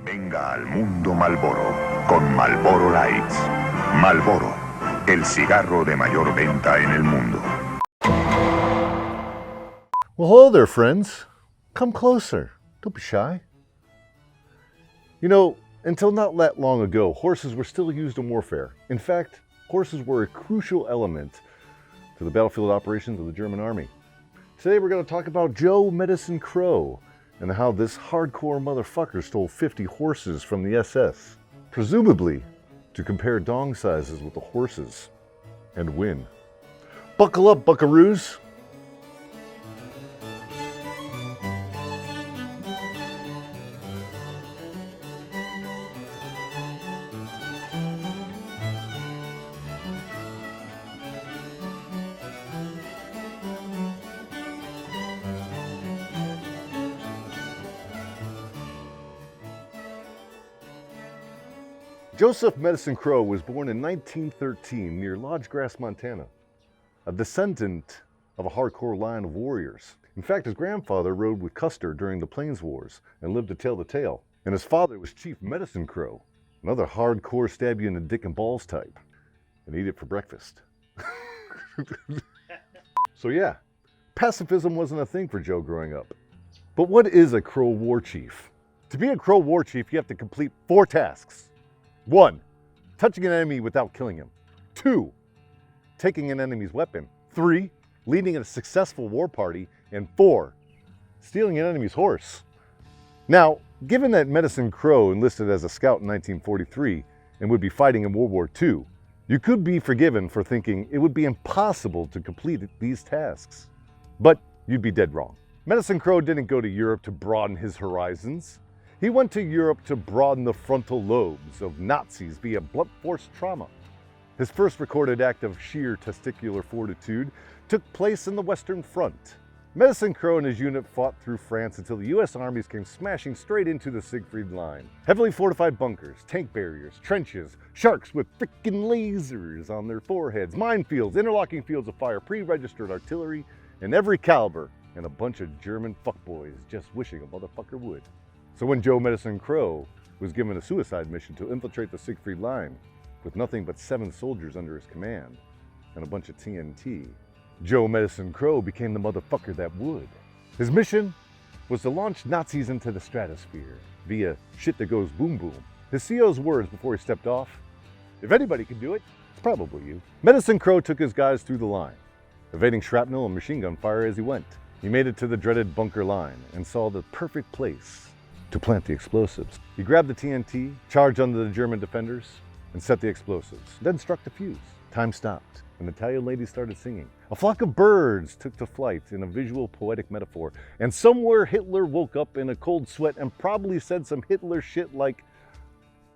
Venga al mundo Marlboro con Marlboro Lights. Marlboro, el cigarro de mayor venta en el mundo. Well, hello there, friends. Come closer. Don't be shy. You know, until not that long ago, horses were still used in warfare. In fact, horses were a crucial element to the battlefield operations of the German army. Today we're going to talk about Joe Medicine Crow and how this hardcore motherfucker stole 50 horses from the SS, presumably to compare dong sizes with the horses and win. Buckle up, buckaroos. Joseph Medicine Crow was born in 1913 near Lodge Grass, Montana, a descendant of a hardcore line of warriors. In fact, his grandfather rode with Custer during the Plains Wars and lived to tell the tale. And his father was Chief Medicine Crow, another hardcore stab you in the dick and balls type, and eat it for breakfast. So yeah, pacifism wasn't a thing for Joe growing up. But what is a Crow war chief? To be a Crow war chief, you have to complete 4 tasks. 1, touching an enemy without killing him. 2, taking an enemy's weapon. 3, leading a successful war party. And 4, stealing an enemy's horse. Now, given that Medicine Crow enlisted as a scout in 1943 and would be fighting in World War II, you could be forgiven for thinking it would be impossible to complete these tasks. But you'd be dead wrong. Medicine Crow didn't go to Europe to broaden his horizons. He went to Europe to broaden the frontal lobes of Nazis via blunt force trauma. His first recorded act of sheer testicular fortitude took place in the Western Front. Medicine Crow and his unit fought through France until the US armies came smashing straight into the Siegfried Line. Heavily fortified bunkers, tank barriers, trenches, sharks with frickin' lasers on their foreheads, minefields, interlocking fields of fire, pre-registered artillery, and every caliber, and a bunch of German fuckboys just wishing a motherfucker would. So when Joe Medicine Crow was given a suicide mission to infiltrate the Siegfried Line with nothing but 7 soldiers under his command and a bunch of TNT, Joe Medicine Crow became the motherfucker that would. His mission was to launch Nazis into the stratosphere via shit that goes boom boom. His CO's words before he stepped off: "If anybody can do it, it's probably you." Medicine Crow took his guys through the line, evading shrapnel and machine gun fire as he went. He made it to the dreaded bunker line and saw the perfect place to plant the explosives. He grabbed the TNT, charged under the German defenders, and set the explosives, then struck the fuse. Time stopped, and the Italian lady started singing. A flock of birds took to flight in a visual poetic metaphor, and somewhere Hitler woke up in a cold sweat and probably said some Hitler shit like,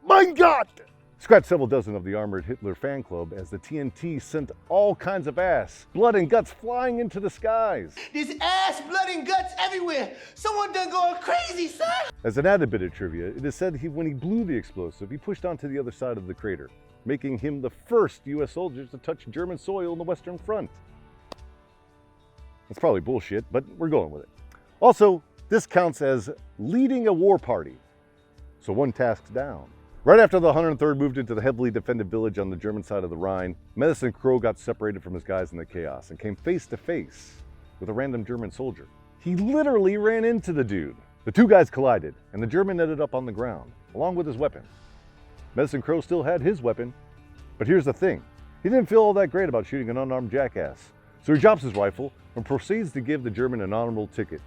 "Mein Gott!" Scratched several dozen of the armored Hitler fan club as the TNT sent all kinds of ass, blood and guts flying into the skies. There's ass, blood, and guts everywhere. Someone done going crazy, son. As an added bit of trivia, it is said when he blew the explosive, he pushed onto the other side of the crater, making him the first US soldiers to touch German soil in the Western Front. That's probably bullshit, but we're going with it. Also, this counts as leading a war party, so 1 task's down. Right after the 103rd moved into the heavily defended village on the German side of the Rhine, Medicine Crow got separated from his guys in the chaos and came face to face with a random German soldier. He literally ran into the dude. The 2 guys collided, and the German ended up on the ground, along with his weapon. Medicine Crow still had his weapon, but here's the thing. He didn't feel all that great about shooting an unarmed jackass, so he drops his rifle and proceeds to give the German an honorable ticket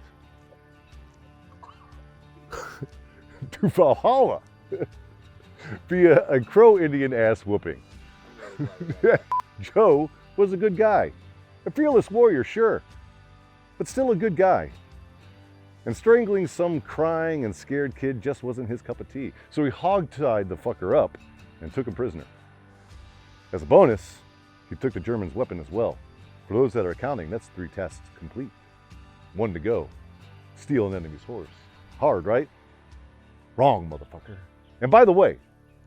to Valhalla via a Crow Indian ass whooping. Joe was a good guy. A fearless warrior, sure, but still a good guy. And strangling some crying and scared kid just wasn't his cup of tea. So he hog-tied the fucker up and took him prisoner. As a bonus, he took the German's weapon as well. For those that are counting, that's 3 tasks complete. 1 to go. Steal an enemy's horse. Hard, right? Wrong, motherfucker. And by the way,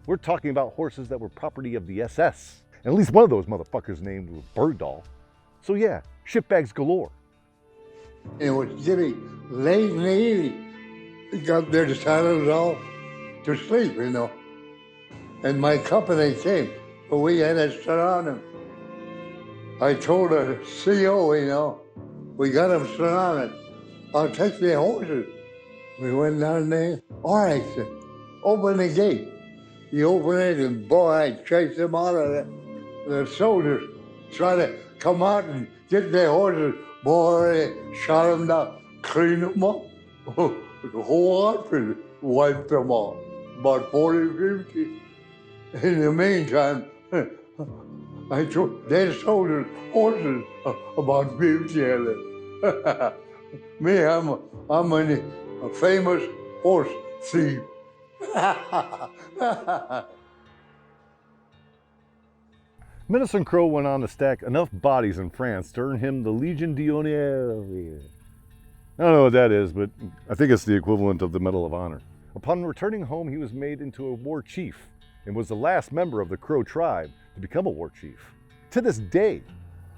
we're talking about horses that were property of the SS. And at least one of those motherfuckers named was Bird Doll. So yeah, shitbags galore. And it was getting late in the evening. We got there to start it off. to sleep, you know. And my company came, but we had to sit on him. I told the CO, you know, we got him surrounded. I'll take the horses. We went down there. All right, sir. Open the gate. He opened it, and boy, I chased him out of there. The soldiers tried to come out and get their horses. Boy, they shot them down, cleaned them up. The whole outfit wiped them off. About 40, 50. In the meantime, I took their soldiers' horses, about 50 of them. Me, I'm a famous horse thief. Medicine Crow went on to stack enough bodies in France to earn him the Legion d'Honneur. I don't know what that is, but I think it's the equivalent of the Medal of Honor. Upon returning home, he was made into a war chief and was the last member of the Crow tribe to become a war chief. To this day,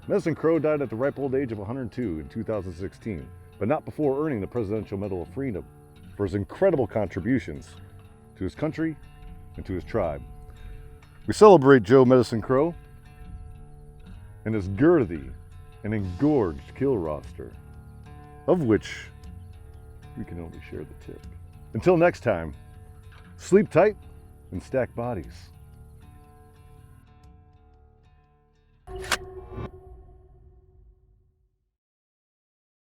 Medicine Crow died at the ripe old age of 102 in 2016, but not before earning the Presidential Medal of Freedom for his incredible contributions to his country and to his tribe. We celebrate Joe Medicine Crow and his girthy and engorged kill roster, of which we can only share the tip. Until next time, sleep tight and stack bodies.